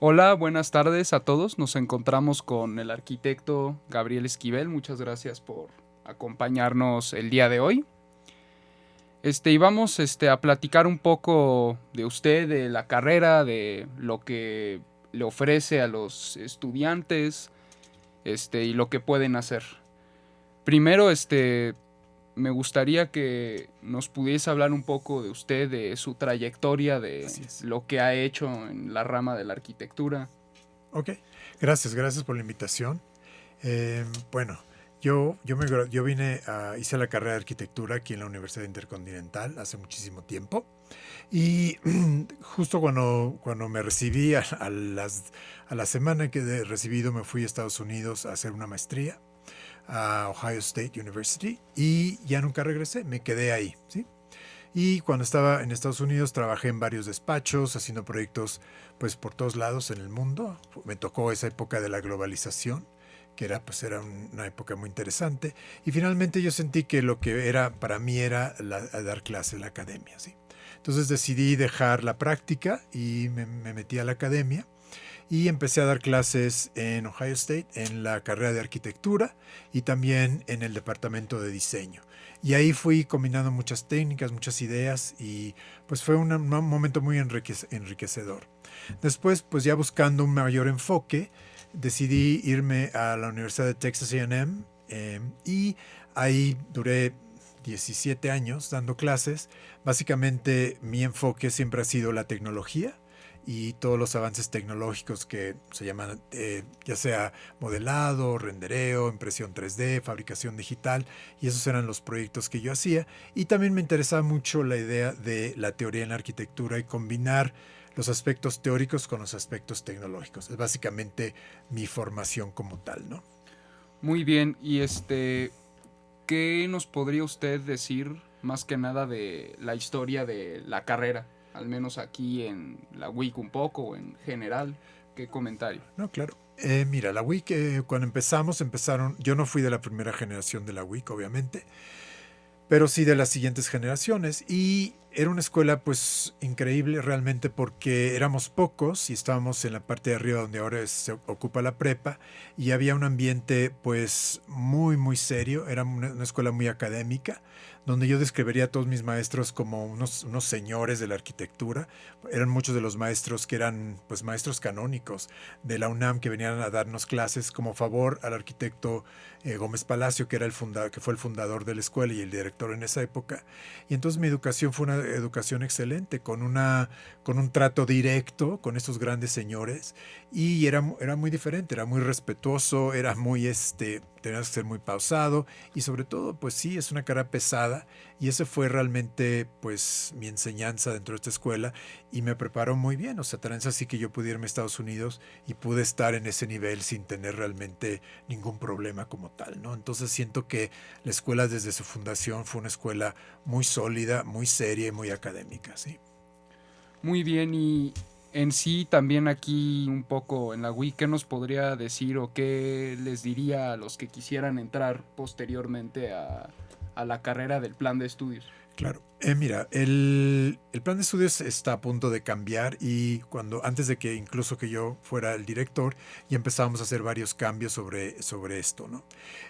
Hola, buenas tardes a todos. Nos encontramos con el arquitecto Gabriel Esquivel. Muchas gracias por acompañarnos el día de hoy. Y vamos a platicar un poco de usted, de la carrera, de lo que le ofrece a los estudiantes, y lo que pueden hacer. Primero, me gustaría que nos pudiese hablar un poco de usted, de su trayectoria, de Así es. lo que ha hecho en la rama de la arquitectura. Ok, gracias por la invitación. Bueno, yo hice la carrera de arquitectura aquí en la Universidad Intercontinental hace muchísimo tiempo. Y justo cuando me recibí, a la semana que he recibido, me fui a Estados Unidos a hacer una maestría a Ohio State University y ya nunca regresé, me quedé ahí, ¿sí? Y cuando estaba en Estados Unidos trabajé en varios despachos, haciendo proyectos pues por todos lados en el mundo. Me tocó esa época de la globalización, que era una época muy interesante. Y finalmente yo sentí que lo que era para mí era dar clase en la academia, ¿sí? Entonces decidí dejar la práctica y me metí a la academia y empecé a dar clases en Ohio State en la carrera de arquitectura y también en el departamento de diseño. Y ahí fui combinando muchas técnicas, muchas ideas y pues fue un momento muy enriquecedor. Después, pues ya buscando un mayor enfoque, decidí irme a la Universidad de Texas A&M y ahí duré 17 años dando clases. Básicamente mi enfoque siempre ha sido la tecnología y todos los avances tecnológicos que se llaman ya sea modelado, rendereo, impresión 3D, fabricación digital, y esos eran los proyectos que yo hacía. Y también me interesaba mucho la idea de la teoría en la arquitectura y combinar los aspectos teóricos con los aspectos tecnológicos. Es básicamente mi formación como tal, ¿no? Muy bien, y ¿qué nos podría usted decir más que nada de la historia de la carrera? Al menos aquí en la WIC un poco, o en general, ¿qué comentario? No, claro. Mira, la WIC, cuando empezaron, yo no fui de la primera generación de la WIC, obviamente, pero sí de las siguientes generaciones. Y era una escuela pues increíble realmente porque éramos pocos y estábamos en la parte de arriba donde ahora se ocupa la prepa y había un ambiente pues muy serio, era una escuela muy académica donde yo describiría a todos mis maestros como unos señores de la arquitectura. Eran muchos de los maestros que eran pues maestros canónicos de la UNAM que venían a darnos clases como favor al arquitecto Gómez Palacio, que fue el fundador de la escuela y el director en esa época. Y entonces mi educación fue una educación excelente, con un trato directo con estos grandes señores. Y era muy diferente, era muy respetuoso, tenías que ser muy pausado. Y sobre todo, pues sí, es una carrera pesada. Y ese fue realmente, pues, mi enseñanza dentro de esta escuela. Y me preparó muy bien. O sea, tan es así que yo pude irme a Estados Unidos y pude estar en ese nivel sin tener realmente ningún problema como tal, ¿no? Entonces siento que la escuela desde su fundación fue una escuela muy sólida, muy seria y muy académica, ¿sí? Muy bien, y en sí también aquí un poco en la WIC, ¿qué nos podría decir o qué les diría a los que quisieran entrar posteriormente a la carrera del plan de estudios? Claro. Mira, el plan de estudios está a punto de cambiar y antes de que incluso que yo fuera el director, ya empezábamos a hacer varios cambios sobre esto, ¿no?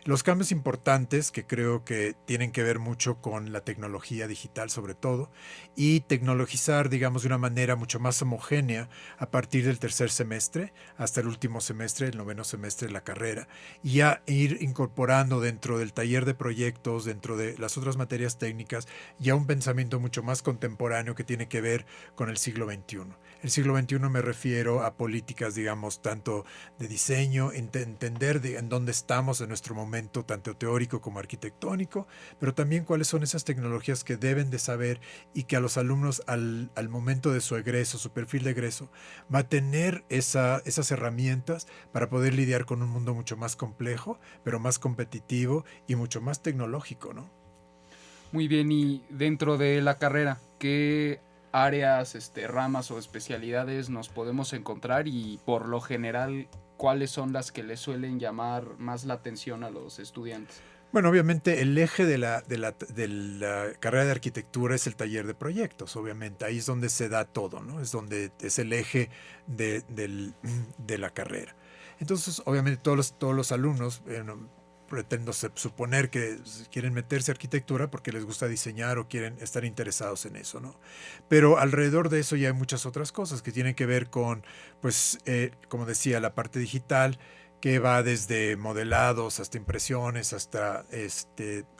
Los cambios importantes que creo que tienen que ver mucho con la tecnología digital sobre todo y tecnologizar, digamos, de una manera mucho más homogénea a partir del tercer semestre hasta el último semestre, el noveno semestre de la carrera, y ya ir incorporando dentro del taller de proyectos, dentro de las otras materias técnicas, ya un pensamiento mucho más contemporáneo que tiene que ver con el siglo XXI. El siglo XXI me refiero a políticas, digamos, tanto de diseño, entender en dónde estamos en nuestro momento, tanto teórico como arquitectónico, pero también cuáles son esas tecnologías que deben de saber y que a los alumnos al momento de su egreso, su perfil de egreso, va a tener esas herramientas para poder lidiar con un mundo mucho más complejo, pero más competitivo y mucho más tecnológico, ¿no? Muy bien, y dentro de la carrera, ¿qué áreas, ramas o especialidades nos podemos encontrar y por lo general ¿cuáles son las que les suelen llamar más la atención a los estudiantes? Bueno, obviamente el eje de la carrera de arquitectura es el taller de proyectos, obviamente. Ahí es donde se da todo, ¿no? Es donde es el eje de la carrera. Entonces, obviamente todos los alumnos, pretendo suponer que quieren meterse a arquitectura porque les gusta diseñar o quieren estar interesados en eso, ¿no? Pero alrededor de eso ya hay muchas otras cosas que tienen que ver con, pues, como decía, la parte digital, que va desde modelados hasta impresiones, hasta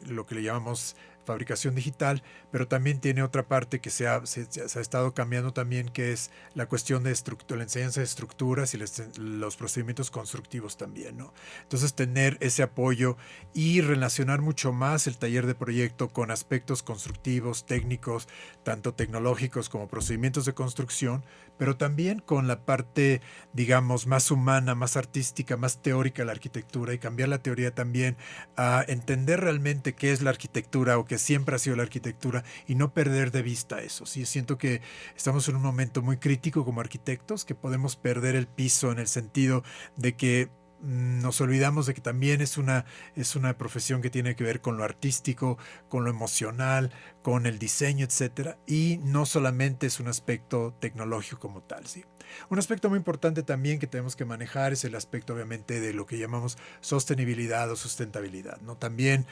lo que le llamamos fabricación digital, pero también tiene otra parte que se ha estado cambiando también, que es la cuestión de la enseñanza de estructuras y los procedimientos constructivos también, ¿no? Entonces tener ese apoyo y relacionar mucho más el taller de proyecto con aspectos constructivos, técnicos, tanto tecnológicos como procedimientos de construcción, pero también con la parte, digamos, más humana, más artística, más teórica de la arquitectura, y cambiar la teoría también a entender realmente qué es la arquitectura o qué siempre ha sido la arquitectura y no perder de vista eso. Sí, siento que estamos en un momento muy crítico como arquitectos, que podemos perder el piso en el sentido de que nos olvidamos de que también es una profesión que tiene que ver con lo artístico, con lo emocional, con el diseño, etcétera, y no solamente es un aspecto tecnológico como tal, ¿sí? Un aspecto muy importante también que tenemos que manejar es el aspecto, obviamente, de lo que llamamos sostenibilidad o sustentabilidad, ¿no? También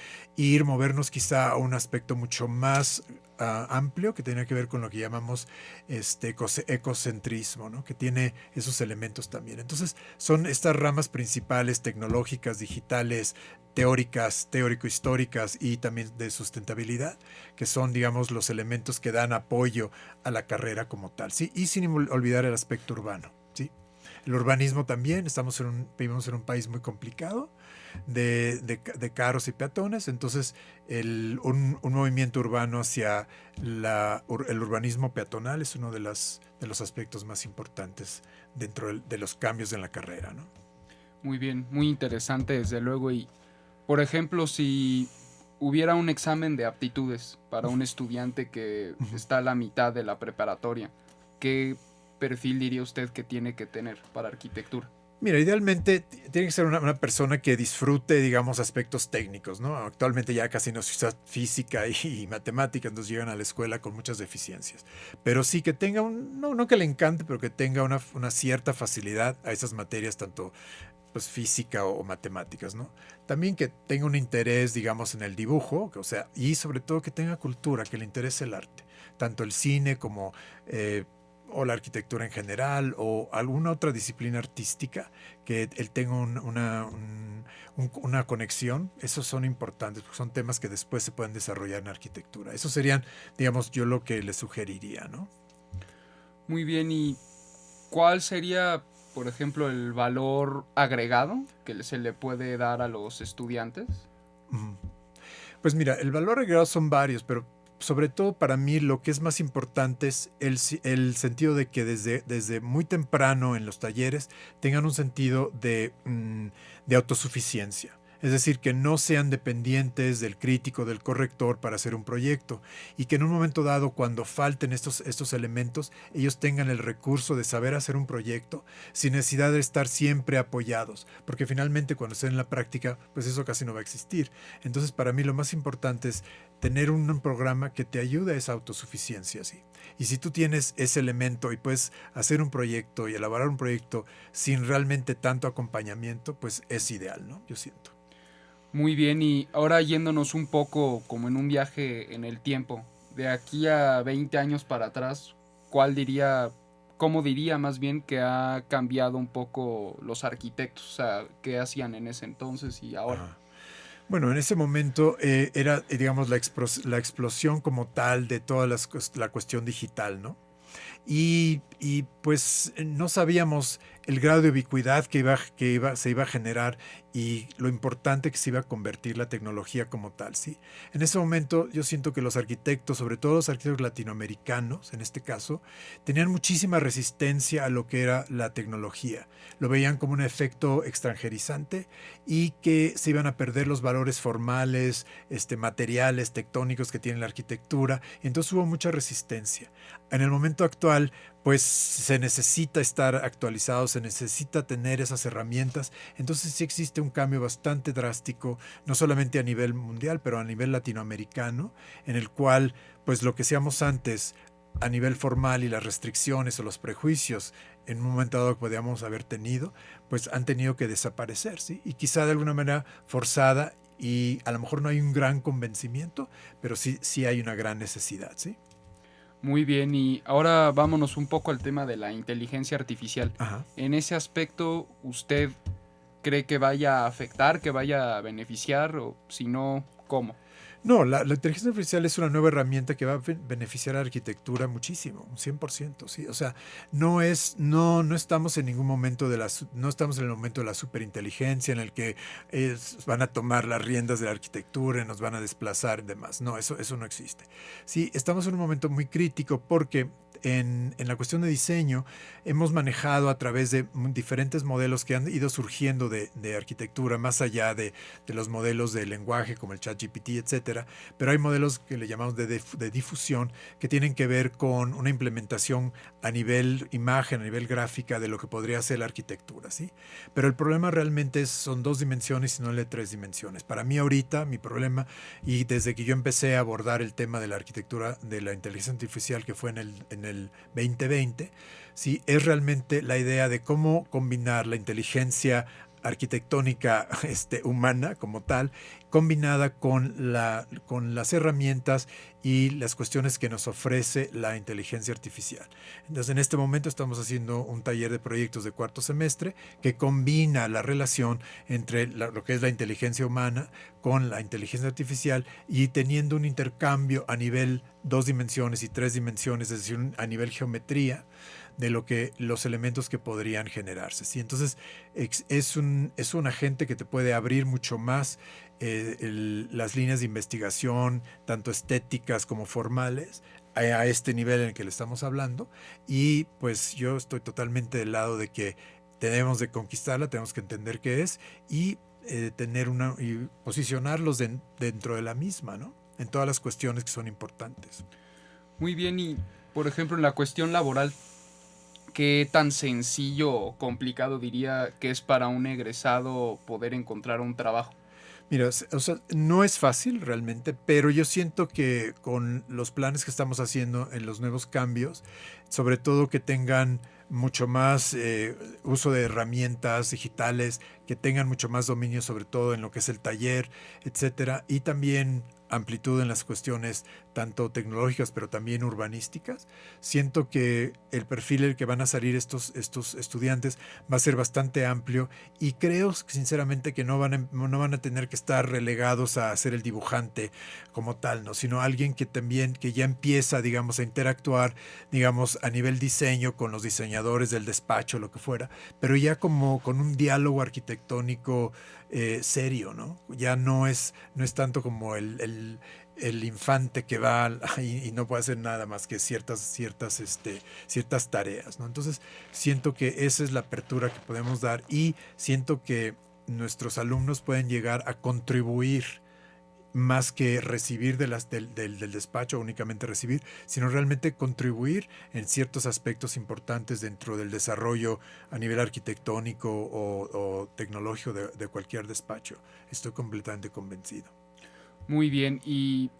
movernos quizá a un aspecto mucho más amplio, que tiene que ver con lo que llamamos ecocentrismo, ¿no? Que tiene esos elementos también. Entonces, son estas ramas principales tecnológicas, digitales, teóricas, teórico-históricas y también de sustentabilidad, que son, digamos, los elementos que dan apoyo a la carrera como tal, ¿sí? Y sin olvidar el aspecto urbano, ¿sí? El urbanismo también, vivimos en un país muy complicado de carros y peatones, entonces un movimiento urbano hacia el urbanismo peatonal es uno de los aspectos más importantes dentro de los cambios en la carrera, ¿no? Muy bien, muy interesante desde luego. Y por ejemplo, si hubiera un examen de aptitudes para un estudiante que está a la mitad de la preparatoria, ¿qué perfil diría usted que tiene que tener para arquitectura? Mira, idealmente tiene que ser una persona que disfrute, digamos, aspectos técnicos, ¿no? Actualmente ya casi no se usa física y matemática, entonces llegan a la escuela con muchas deficiencias. Pero sí que tenga no que le encante, pero que tenga una cierta facilidad a esas materias, tanto pues física o matemáticas, ¿no? También que tenga un interés, digamos, en el dibujo, o sea, y sobre todo que tenga cultura, que le interese el arte, tanto el cine como o la arquitectura en general o alguna otra disciplina artística, que él tenga una conexión. Esos son importantes, porque son temas que después se pueden desarrollar en arquitectura. Eso serían, digamos, yo lo que le sugeriría, ¿no? Muy bien, ¿y cuál sería, por ejemplo, el valor agregado que se le puede dar a los estudiantes? Pues mira, el valor agregado son varios, pero sobre todo para mí lo que es más importante es el sentido de que desde muy temprano en los talleres tengan un sentido de autosuficiencia. Es decir, que no sean dependientes del crítico, del corrector para hacer un proyecto, y que en un momento dado, cuando falten estos elementos, ellos tengan el recurso de saber hacer un proyecto sin necesidad de estar siempre apoyados, porque finalmente cuando estén en la práctica, pues eso casi no va a existir. Entonces, para mí lo más importante es tener un programa que te ayude a esa autosuficiencia, ¿sí? Y si tú tienes ese elemento y puedes hacer un proyecto y elaborar un proyecto sin realmente tanto acompañamiento, pues es ideal, ¿no? Yo siento. Muy bien, y ahora yéndonos un poco como en un viaje en el tiempo, de aquí a 20 años para atrás, cómo diría más bien que ha cambiado un poco los arquitectos? O sea, ¿qué hacían en ese entonces y ahora? Ajá. Bueno, en ese momento era, digamos, la explosión como tal de toda la cuestión digital, ¿no? Pues no sabíamos el grado de ubicuidad se iba a generar y lo importante que se iba a convertir la tecnología como tal, ¿sí? En ese momento yo siento que los arquitectos, sobre todo los arquitectos latinoamericanos, en este caso, tenían muchísima resistencia a lo que era la tecnología. Lo veían como un efecto extranjerizante y que se iban a perder los valores formales, materiales, tectónicos que tiene la arquitectura. Entonces hubo mucha resistencia. En el momento actual, pues se necesita estar actualizado, se necesita tener esas herramientas. Entonces sí existe un cambio bastante drástico, no solamente a nivel mundial, pero a nivel latinoamericano, en el cual pues lo que seamos antes a nivel formal y las restricciones o los prejuicios en un momento dado que podíamos haber tenido, pues han tenido que desaparecer, ¿sí? Y quizá de alguna manera forzada, y a lo mejor no hay un gran convencimiento, pero sí hay una gran necesidad, ¿sí? Muy bien, y ahora vámonos un poco al tema de la inteligencia artificial. Ajá. En ese aspecto, ¿usted cree que vaya a afectar, que vaya a beneficiar, o si no, cómo? No, la inteligencia artificial es una nueva herramienta que va a beneficiar a la arquitectura muchísimo, un 100%, ¿sí? O sea, no estamos en ningún momento no estamos en el momento de la superinteligencia en el que van a tomar las riendas de la arquitectura y nos van a desplazar y demás. No, eso no existe. Sí, estamos en un momento muy crítico porque en la cuestión de diseño hemos manejado a través de diferentes modelos que han ido surgiendo de arquitectura, más allá de los modelos de lenguaje como el ChatGPT, etcétera, pero hay modelos que le llamamos de difusión que tienen que ver con una implementación a nivel imagen, a nivel gráfica de lo que podría ser la arquitectura, ¿sí? Pero el problema realmente son 2 dimensiones y no de 3 dimensiones. Para mí ahorita mi problema, y desde que yo empecé a abordar el tema de la arquitectura de la inteligencia artificial, que fue en el 2020, ¿sí? Es realmente la idea de cómo combinar la inteligencia arquitectónica humana como tal, combinada con las herramientas y las cuestiones que nos ofrece la inteligencia artificial. Entonces, en este momento estamos haciendo un taller de proyectos de 4º semestre que combina la relación entre lo que es la inteligencia humana con la inteligencia artificial, y teniendo un intercambio a nivel 2 dimensiones y 3 dimensiones, es decir, a nivel geometría, de los elementos que podrían generarse, ¿sí? Entonces es un agente que te puede abrir mucho más las líneas de investigación, tanto estéticas como formales, a este nivel en el que le estamos hablando, y pues yo estoy totalmente del lado de que tenemos de conquistarla, tenemos que entender qué es, y y posicionarlos dentro de la misma, ¿no? En todas las cuestiones que son importantes. Muy bien, y por ejemplo en la cuestión laboral, ¿qué tan sencillo o complicado diría que es para un egresado poder encontrar un trabajo? Mira, o sea, no es fácil realmente, pero yo siento que con los planes que estamos haciendo en los nuevos cambios, sobre todo que tengan mucho más uso de herramientas digitales, que tengan mucho más dominio sobre todo en lo que es el taller, etcétera, y también amplitud en las cuestiones tanto tecnológicas pero también urbanísticas. Siento que el perfil el que van a salir estos estudiantes va a ser bastante amplio, y creo sinceramente que no van a tener que estar relegados a ser el dibujante como tal, ¿no? Sino alguien que ya empieza, digamos, a interactuar, digamos, a nivel diseño con los diseñadores del despacho, lo que fuera, pero ya como con un diálogo arquitectónico serio, ¿no? Ya no es tanto como el infante que va y no puede hacer nada más que ciertas tareas, ¿no? Entonces, siento que esa es la apertura que podemos dar, y siento que nuestros alumnos pueden llegar a contribuir más que recibir del despacho, únicamente recibir, sino realmente contribuir en ciertos aspectos importantes dentro del desarrollo a nivel arquitectónico o tecnológico de cualquier despacho. Estoy completamente convencido. Muy bien, y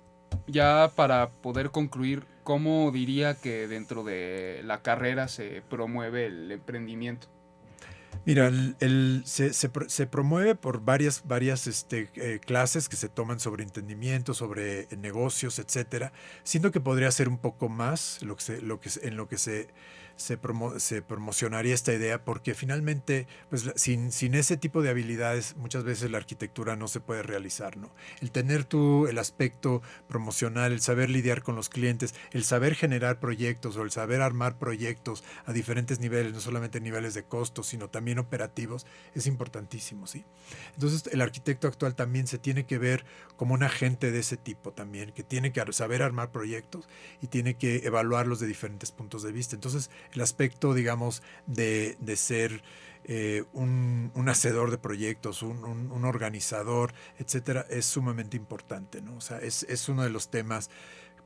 ya para poder concluir, ¿cómo diría que dentro de la carrera se promueve el emprendimiento? Mira, se promueve por varias clases que se toman sobre entendimiento, sobre negocios, etcétera. Siento que podría ser un poco más en lo que se promocionaría esta idea, porque finalmente, pues sin ese tipo de habilidades, muchas veces la arquitectura no se puede realizar, ¿no? El tener tú el aspecto promocional, el saber lidiar con los clientes, el saber generar proyectos o el saber armar proyectos a diferentes niveles, no solamente niveles de costos, sino también operativos, es importantísimo, ¿sí? Entonces, el arquitecto actual también se tiene que ver como un agente de ese tipo también, que tiene que saber armar proyectos y tiene que evaluarlos de diferentes puntos de vista. Entonces, el aspecto, digamos, de ser un hacedor de proyectos, un organizador, etcétera, es sumamente importante, ¿no? O sea, es uno de los temas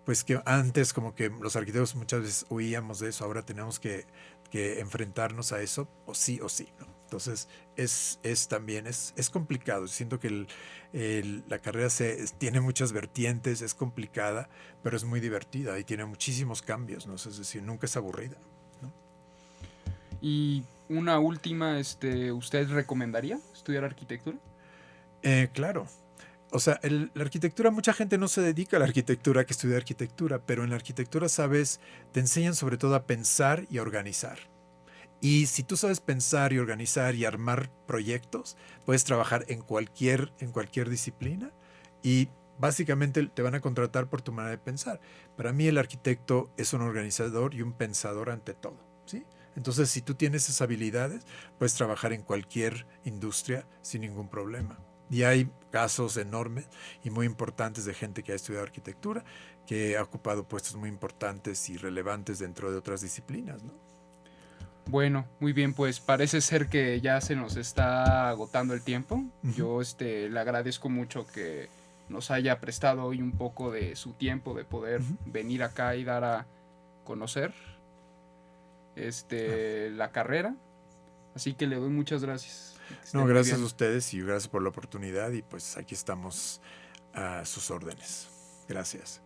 pues que antes como que los arquitectos muchas veces huíamos de eso, ahora tenemos que enfrentarnos a eso o sí, ¿no? Entonces también es complicado. Siento que la carrera tiene muchas vertientes, es complicada, pero es muy divertida y tiene muchísimos cambios, ¿no? Es decir, nunca es aburrida, ¿no? Y una última, ¿usted recomendaría estudiar arquitectura? Claro. O sea, la arquitectura, mucha gente no se dedica a la arquitectura que estudia arquitectura, pero en la arquitectura, sabes, te enseñan sobre todo a pensar y a organizar. Y si tú sabes pensar y organizar y armar proyectos, puedes trabajar en cualquier disciplina y básicamente te van a contratar por tu manera de pensar. Para mí el arquitecto es un organizador y un pensador ante todo, ¿sí? Entonces, si tú tienes esas habilidades, puedes trabajar en cualquier industria sin ningún problema. Y hay casos enormes y muy importantes de gente que ha estudiado arquitectura, que ha ocupado puestos muy importantes y relevantes dentro de otras disciplinas, ¿no? Bueno, muy bien, pues parece ser que ya se nos está agotando el tiempo. Ujú. Yo le agradezco mucho que nos haya prestado hoy un poco de su tiempo de poder Ujú. venir acá y dar a conocer Ah. la carrera. Así que le doy muchas gracias. Que esté No, muy gracias a bien. ustedes y gracias por la oportunidad y pues aquí estamos a sus órdenes. Gracias.